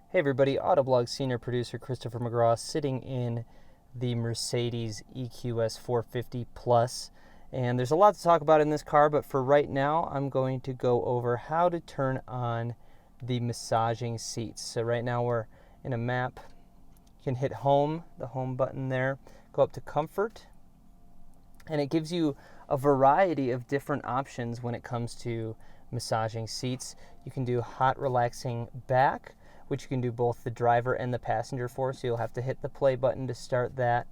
Hey everybody, Autoblog senior producer Christopher McGraw sitting in the Mercedes EQS 450 Plus. And there's a lot to talk about in this car, but for right now, I'm going to go over how to turn on the massaging seats. So right now we're in a map. You can hit home, the home button there, go up to comfort, and it gives you a variety of different options when it comes to massaging seats. You can do hot relaxing back, which you can do both the driver and the passenger for, so you'll have to hit the play button to start that,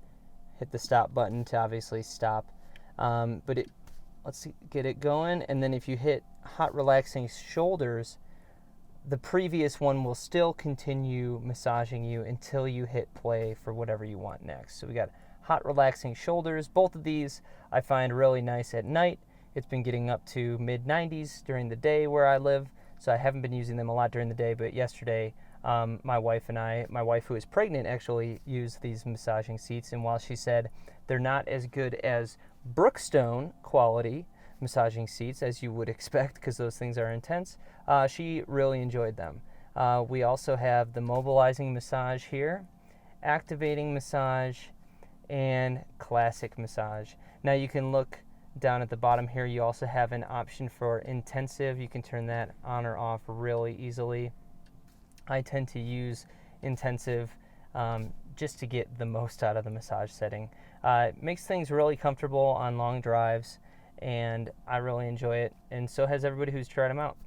hit the stop button to obviously stop. Let's get it going, and then if you hit hot relaxing shoulders, the previous one will still continue massaging you until you hit play for whatever you want next. So we got hot relaxing shoulders. Both of these I find really nice at night. It's been getting up to mid 90s during the day where I live, so I haven't been using them a lot during the day, but yesterday my wife who is pregnant actually used these massaging seats, and while she said they're not as good as Brookstone quality massaging seats as you would expect because those things are intense, she really enjoyed them. We also have the mobilizing massage here, activating massage, and classic massage. Now you can look down at the bottom here, you also have an option for intensive. You can turn that on or off really easily. I tend to use intensive just to get the most out of the massage setting. It makes things really comfortable on long drives, and I really enjoy it, and so has everybody who's tried them out.